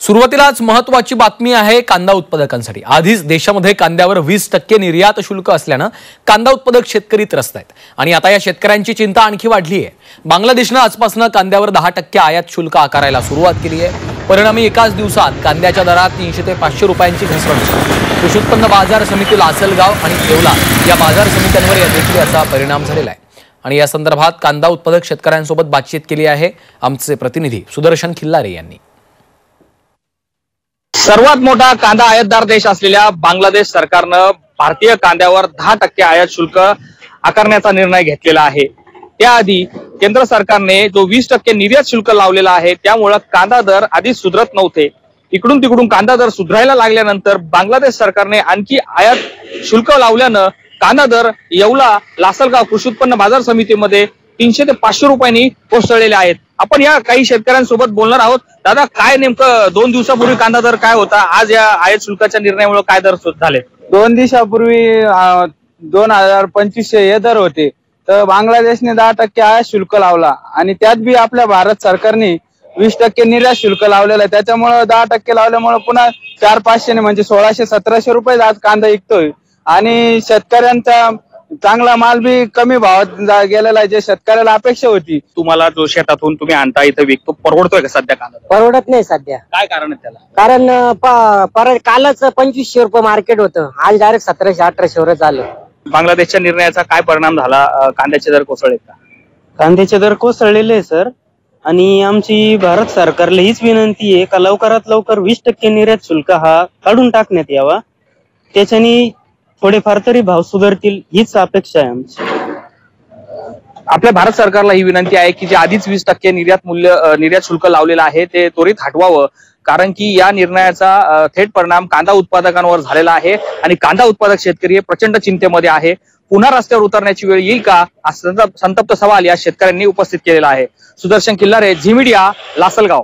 सुरुवातीलाच महत्त्वाची बातमी आहे कांदा उत्पादकांसाठी। आधीच देशामध्ये कांद्यावर 20% निर्यात शुल्क असल्याने कांदा उत्पादक शेतकरी त्रस्त आहेत आणि आता या शेतकऱ्यांची चिंता आणखी वाढली आहे। बांगलादेशने आजपासून कांद्यावर 10% आयात शुल्क आकारायला सुरुवात केली आहे। परिणामी एकाच दिवसात कांद्याच्या दरात 300 ते 500 रुपयांची घसरण झाली। कृषी उत्पन्न बाजार समिती लासलगाव आणि येवला या बाजार समित्यांवर देखील याचा परिणाम झालेला आहे आणि या संदर्भात कांदा उत्पादक शेतकऱ्यांसोबत बातचीत केली आहे आमचे प्रतिनिधी सुदर्शन खिल्लारे यांनी। सर्वात मोठा कांदा आयातदार देश असलेल्या बांगलादेश सरकारनं भारतीय कांद्यावर 10% आयात शुल्क आकारण्याचा निर्णय घेतलेला आहे। त्याआधी केंद्र सरकारने जो 20% निर्यात शुल्क लावलेला आहे त्यामुळे कांदा दर आधीच सुधरत नव्हते। इकडून तिकडून कांदा दर सुधारायला लागल्यानंतर बांगलादेश सरकारने आणखी आयात शुल्क लावल्यानं कांदा दर येवला लासलगाव कृषी उत्पन्न बाजार समितीमध्ये 300 ते 500 रुपयांनी कोसळलेले आहेत। आपण या काही शेतकऱ्यांसोबत बोलणार आहोत। दादा, काय नेमकं 2 दिवसापूर्वी कांदा दर काय होता, आज या आयात शुल्काच्या निर्णयामुळे काय दर झाले? 2 दिवसापूर्वी 2250 हे दर होते, तर बांगलादेशने 10% आयात शुल्क लावला आणि त्यात बी आपल्या भारत सरकारने 20% निर्यात शुल्क लावलेलं आहे। त्याच्यामुळे 10% लावल्यामुळे पुन्हा 400-500 म्हणजे 1600-1700 रुपये आज कांदा विकतोय आणि शेतकऱ्यांचा चांगला माल बी कमी भावात गेलेला आहे, जे शेतकऱ्याला अपेक्षा होती। तुम्हाला जो शेतातून तुम्ही आणता इथं विकतो, परवडतोय का सध्या कांदा? परवडत नाही सध्या। काय कारण आहे त्याला? कारण कालच 2500 रुपये मार्केट होतं, आज डायरेक्ट 1700-1800 वर झालं। बांगलादेशच्या निर्णयाचा काय परिणाम झाला? कांद्याचे दर कोसळले का? कांद्याचे दर कोसळलेले आहे सर, आणि आमची भारत सरकारला हीच विनंती आहे का लवकरात लवकर 20% निर्यात शुल्क हा काढून टाकण्यात यावा, त्याच्याने थोडेफार तरी भाव सुधारतील हीच अपेक्षा आहे आमची। आपल्या भारत सरकारला ही विनंती आहे की जे आधीच 20% निर्यात शुल्क लावलेलं आहे ते त्वरित हटवावं, कारण की या निर्णयाचा थेट परिणाम कांदा उत्पादकांवर झालेला आहे आणि कांदा उत्पादक शेतकरी प्रचंड चिंतेमध्ये आहे। पुन्हा रस्त्यावर उतरण्याची वेळ येईल का, असा संतप्त सवाल या शेतकऱ्यांनी उपस्थित केलेला आहे। सुदर्शन खिल्लारे, झी मीडिया, लासलगाव।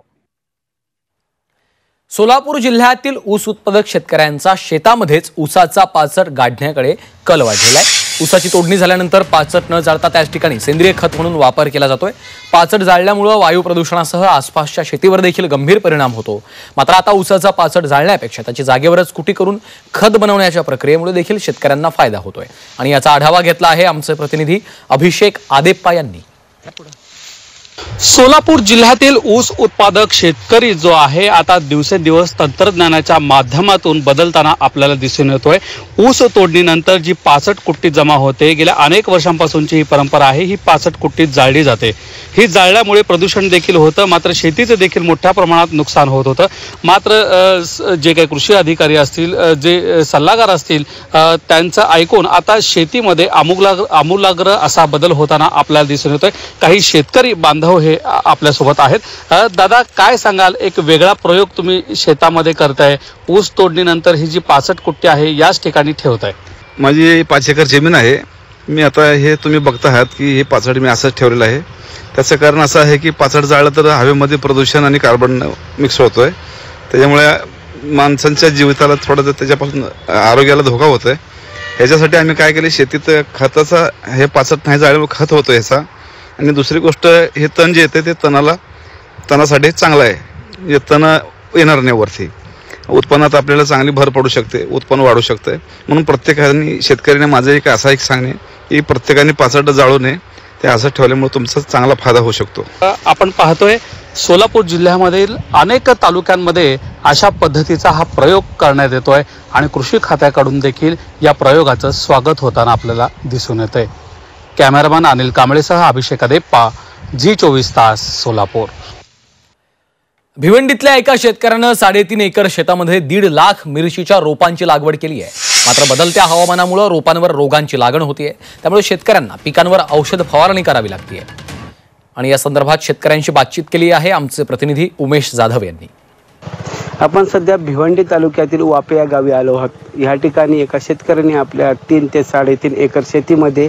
सोलापूर जिल्ह्यातील ऊस उत्पादक शेतकऱ्यांचा शेतामध्येच ऊसाचा पाचट गाडण्याकडे कल वाढलेला आहे। ऊसाची तोडणी झाल्यानंतर पाचट न जाळता त्याच ठिकाणी सेंद्रिय खत म्हणून वापर केला जातोय। पाचट जाळल्यामुळे वायू प्रदूषणासह आसपासच्या शेतीवर देखील गंभीर परिणाम होतो। मात्र आता ऊसाचा पाचट जाळण्यापेक्षा त्याची जागेवरच कुटी करून खत बनवण्याच्या प्रक्रियेमुळे देखील शेतकऱ्यांना फायदा होतोय आणि याचा आढावा घेतला आहे आमचे प्रतिनिधी अभिषेक आदेप्पा यांनी। सोलापूर जिल्ह्यातील ऊस उत्पादक शेतकरी जो आहे आता दिवसेंदिवस तंत्रज्ञानाच्या माध्यमातून बदलताना आपल्याला दिसून येतोय। ऊस तोडणीनंतर जी पाचट कुट्टी जमा होते, गेल्या अनेक वर्षांपासूनची ही परंपरा आहे, ही पाचट कुट्टी जाळली जाते। ही जाळल्यामुळे प्रदूषण देखील होतं, मात्र शेतीचं देखील मोठ्या प्रमाणात नुकसान होत होतं। मात्र जे काही कृषी अधिकारी असतील, जे सल्लागार असतील, त्यांचं ऐकून आता शेतीमध्ये आमूलाग्र असा बदल होताना आपल्याला दिसून येतोय। काही शेतकरी बांधव हे आपल्यासोबत आहेत। दादा, काय सांगाल, एक वेगळा प्रयोग तुम्ही शेतामध्ये करताय, ऊस तोडणीनंतर ही जी पाचट कुट्टी आहे याच ठिकाणी ठेवताय? माझी 5 एकर जमीन आहे। मी आता हे तुम्ही बघता आहात की हे पाचट मी असंच ठेवलेलं आहे। त्याचं कारण असं आहे की पाचट जाळलं तर हवेमध्ये प्रदूषण आणि कार्बन मिक्स होतोय, त्याच्यामुळे माणसांच्या जीविताला थोडं त्याच्यापासून आरोग्याला धोका होतोय। ह्याच्यासाठी आम्ही काय केले, शेतीत खताचा हे पाचट नाही जाळल्यावर खत होतो ह्याचा, आणि दुसरी गोष्ट हे तण जे येते ते तणासाठी चांगलं आहे, हे तण येणार नाही वरती, उत्पन्नात आपल्याला चांगली भर पडू शकते, उत्पन्न वाढू शकते। म्हणून प्रत्येकाने शेतकऱ्याने माझं एक सांगणे की प्रत्येकाने पाचट जाळू नये, ते असं ठेवल्यामुळे तुमचा चांगला फायदा होऊ शकतो। आपण पाहतोय सोलापूर जिल्ह्यामधील अनेक तालुक्यांमध्ये अशा पद्धतीचा हा प्रयोग करण्यात येतोय आणि कृषी खात्याकडून देखील या प्रयोगाचं स्वागत होताना आपल्याला दिसून येतंय। कॅमेरामॅन अनिल कांबळेसह अभिषेक आदेप्पा, G24 तास, सोलापूर। भिवंडीतल्या एका शेतकऱ्यानं 3.5 एकर शेतामध्ये 1.5 लाख मिरचीच्या रोपांची लागवड केली आहे। मात्र बदलत्या हवामानामुळे रोपांवर रोगांची लागण होतीये, त्यामुळे शेतकऱ्यांना पिकांवर औषध फवारणी करावी लागते आणि या संदर्भात शेतकऱ्यांशी बातचीत केली आहे आमचे प्रतिनिधी उमेश जाधव यांनी। आपण सध्या भिवंडी तालुक्यातील वापे या गावी आलो आहोत। या ठिकाणी एका शेतकऱ्याने आपल्या 3 ते 3.5 एकर शेतीमध्ये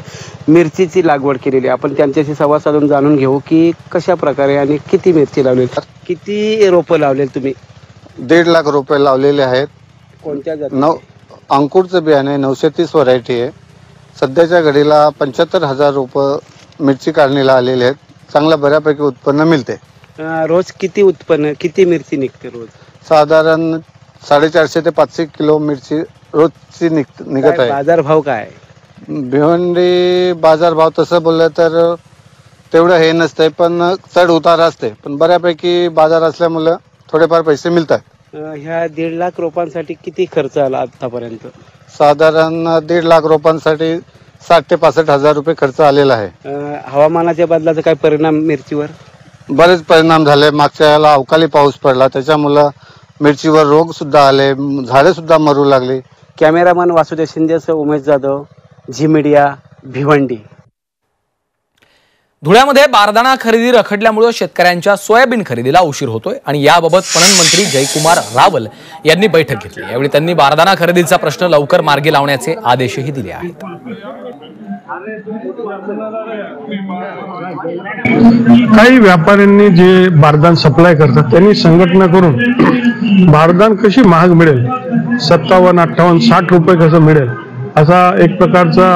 मिरचीची लागवड केलेली आहे। आपण त्यांच्याशी संवाद साधून जाणून घेऊ की कशा प्रकारे आणि किती मिरची लावली, किती रोपं लावले तुम्ही? 1.5 लाख रोपे लावलेले आहेत। कोणत्या जाती? अंकुरचं बियाणे 930 व्हरायटी आहे। सध्याच्या घडीला 75,000 रोपं मिरची काढणीला आलेले आहेत। चांगल्या बऱ्यापैकी उत्पन्न मिळते। रोज किती उत्पन्न, किती मिरची निघते रोज? साधारण 450 ते 500 किलो मिरची रोजची निघत आहे. बाजारभाव काय? भिवंडी बाजारभाव तसं बोललं तर तेवढं हे नसतंय, पण चढ उतार असते, पण बऱ्यापैकी बाजार असल्यामुळं थोडेफार पैसे मिळतात. ह्या 1.5 लाख रोपांसाठी किती खर्च आला आतापर्यंत? साधारण 1.5 लाख रोपांसाठी 60 ते 65 हजार रुपये खर्च आलेला आहे. हवामानाच्या बदलाचा काय परिणाम मिरचीवर? बरेच परिणाम झाले. मागच्या याला अवकाळी पाऊस पडला, त्याच्यामुळं मिरचीवर रोग सुद्धा आले, झाडे सुद्धा मरू लागली. कॅमेरामन वासुदेव शिंदेसह उमेश जाधव, झी मीडिया, भिवंडी. धुळ्यामध्ये बारदाना खरेदी रखडल्यामुळे शेतकऱ्यांच्या सोयाबीन खरेदीला उशीर होतोय आणि याबाबत पणन मंत्री जयकुमार रावल यांनी बैठक घेतली. यावेळी त्यांनी बारदाना खरेदीचा प्रश्न लवकर मार्गी लावण्याचे आदेशही दिले आहेत. काही व्यापाऱ्यांनी जे बारदान सप्लाय करतात त्यांनी संघटना करून बारदान कशी महाग मिळेल, 57, 58, 60 रुपये कसं मिळेल असा एक प्रकारचा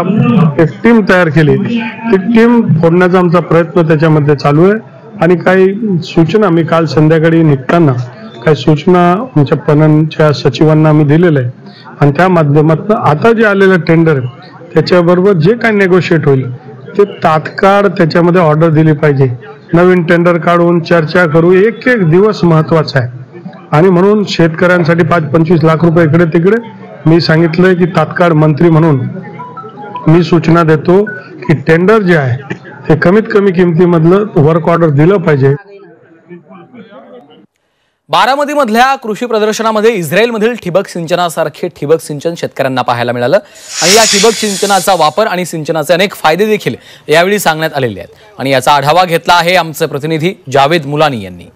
एक टीम तयार केली. ती टीम फोडण्याचा आमचा प्रयत्न त्याच्यामध्ये चालू आहे आणि काही सूचना मी काल संध्याकाळी निघताना काही सूचना आमच्या पणनच्या सचिवांना आम्ही दिलेल्या आहे आणि त्या माध्यमातून आता जे आलेलं टेंडर आहे त्याच्याबरोबर जे काही नेगोशिएट होईल ते तात्काळ त्याच्यामध्ये ऑर्डर दिली पाहिजे. नवीन टेंडर काढून चर्चा करू, एक एक दिवस महत्वाचा आहे आणि म्हणून शेतकऱ्यांसाठी 5-25 लाख रुपये इकडे तिकडे मी सांगितलंय की तात्काळ मंत्री म्हणून मी सूचना देतो की टेंडर जे आहे ते कमीत कमी किमतीमधलं वर्क ऑर्डर दिलं पाहिजे. बारामतीमधल्या कृषी प्रदर्शनामध्ये इस्रायलमधील ठिबक सिंचनासारखे ठिबक सिंचन शेतकऱ्यांना पाहायला मिळालं आणि या ठिबक सिंचनाचा वापर आणि सिंचनाचे अनेक फायदे देखील यावेळी सांगण्यात आलेले आहेत आणि याचा आढावा घेतला आहे आमचे प्रतिनिधी जावेद मुलानी यांनी.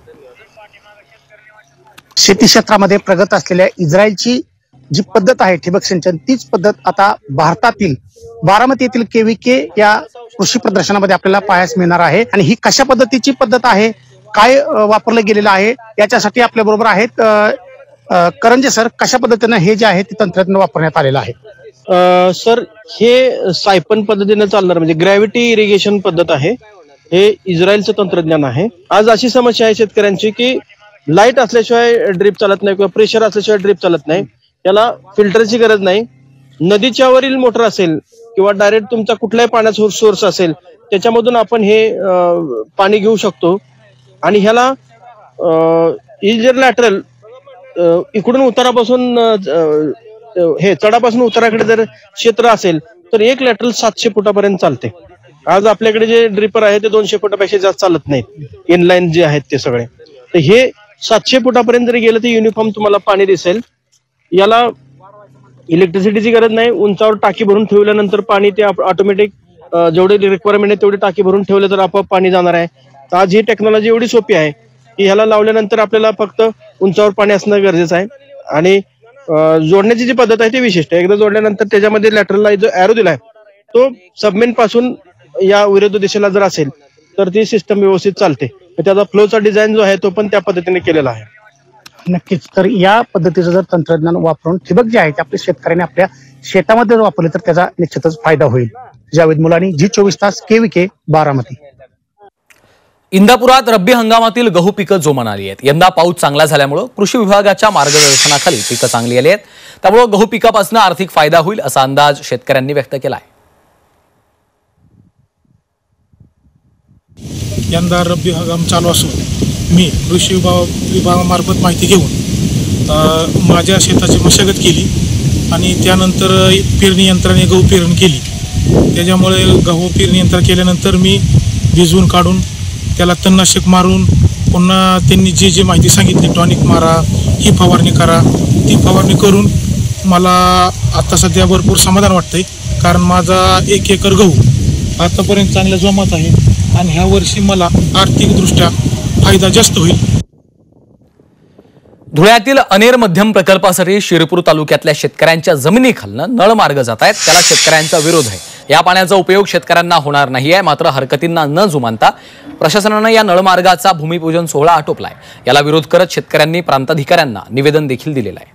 शेती क्षेत्रामध्ये प्रगत असलेल्या इस्रायलची जी पद्धत आहे ठिबक सिंचन, तीच पद्धत आता भारतातील बारामती येथील केव्हीके या कृषी प्रदर्शनामध्ये आपल्याला पाहायला मिळणार आहे. आणि ही कशा पद्धतीची पद्धत आहे, काय वापरलं गेलेलं आहे, याच्यासाठी आपल्या बरोबर आहेत करंजे सर. कशा पद्धतीने हे जे आहे ते तंत्रज्ञान वापरण्यात आलेलं आहे? सर, हे सायपन पद्धतीने चालणार म्हणजे ग्रॅव्हिटी इरिगेशन पद्धत आहे. हे इस्रायलचं तंत्रज्ञान आहे. आज अशी समस्या आहे शेतकऱ्यांची की लाईट असल्याशिवाय ड्रीप चालत नाही किंवा प्रेशर असल्याशिवाय ड्रीप चालत नाही. त्याला फिल्टरची गरज नाही. नदीच्या वरील मोटर असेल किंवा डायरेक्ट तुमचा कुठलाही पाण्याचा सोर्स असेल त्याच्यामधून आपण हे पाणी घेऊ शकतो. आणि ह्याला इजर लॅटरल इकडून उतारापासून हे चढापासून उताराकडे जर क्षेत्र असेल तर एक लॅटरल 700 फुटापर्यंत चालते. आज आपल्याकडे जे ड्रिपर आहे ते 200 फुटापेक्षा जास्त चालत नाहीत, इनलाईन जे आहेत ते सगळे. तर हे 700 फुटापर्यंत जरी गेलं तर युनिफॉर्म तुम्हाला पाणी दिसेल. याला इलेक्ट्रिसिटीची गरज नाही. उंचावर टाकी भरून ठेवल्यानंतर पाणी ते ऑटोमॅटिक जेवढे रिक्वायरमेंट आहे तेवढी टाकी भरून ठेवलं तर आपोआप पाणी जाणार आहे. आज ही टेक्नॉलॉजी एवढी सोपी आहे की ह्याला लावल्यानंतर आपल्याला फक्त उंचावर पाणी असणं गरजेचं आहे. आणि जोडण्याची जी पद्धत आहे ती विशिष्ट आहे. एकदा जोडल्यानंतर त्याच्यामध्ये लॅटरलला जो एरो दिलाय तो सबमेन पासून या विरुद्ध दिशेला जर असेल तर ती सिस्टम व्यवस्थित चालते. त्याचा फ्लोचा डिझाईन जो आहे तो पण त्या पद्धतीने केलेला आहे. नक्कीच. तर या पद्धतीचं जर तंत्रज्ञान वापरून ठिबक जे आहे ते आपल्या शेतकऱ्यांनी आपल्या शेतामध्ये जर वापरले तर त्याचा निश्चितच फायदा होईल. जावेद मुलानी, झी 24 तास, केव्हीके, बारामती. इंदापुरात रब्बी हंगामातील गहू पिकं जोमानं आली आहेत. यंदा पाऊस चांगला झाल्यामुळे कृषी विभागाच्या मार्गदर्शनाखाली पिकं चांगली आली आहेत. त्यामुळे गहू पिकापासून आर्थिक फायदा होईल असा अंदाज शेतकऱ्यांनी व्यक्त केला आहे. यंदा रब्बी हंगाम चालू असून मी कृषी विभागामार्फत माहिती घेऊन माझ्या शेताची मशागत केली आणि त्यानंतर पेरणी यंत्राने गहू पेरणी केली. त्याच्यामुळे गहू पेरणी यंत्र केल्यानंतर मी भिजवून काढून त्याला तणनाशक मारून पुन्हा त्यांनी जी जी माहिती सांगितली, टॉनिक मारा, ही फवारणी करा, ती फवारणी करून मला आता सध्या भरपूर समाधान वाटतंय. कारण माझा 1 एकर गहू आतापर्यंत चांगल्या जोमात आहे आणि ह्या वर्षी मला आर्थिकदृष्ट्या फायदा जास्त होईल. धुळ्यातील अनेर मध्यम प्रकल्पासाठी शिरपूर तालुक्यातल्या शेतकऱ्यांच्या जमिनीखालनं नळमार्ग जात आहेत. त्याला शेतकऱ्यांचा विरोध आहे. या पाण्याचा उपयोग शेतकऱ्यांना होणार नाही आहे. मात्र हरकतींना न जुमानता प्रशासनानं या नळमार्गाचा भूमिपूजन सोहळा आटोपलाय. याला विरोध करत शेतकऱ्यांनी प्रांताधिकाऱ्यांना निवेदन देखील दिलेलं आहे.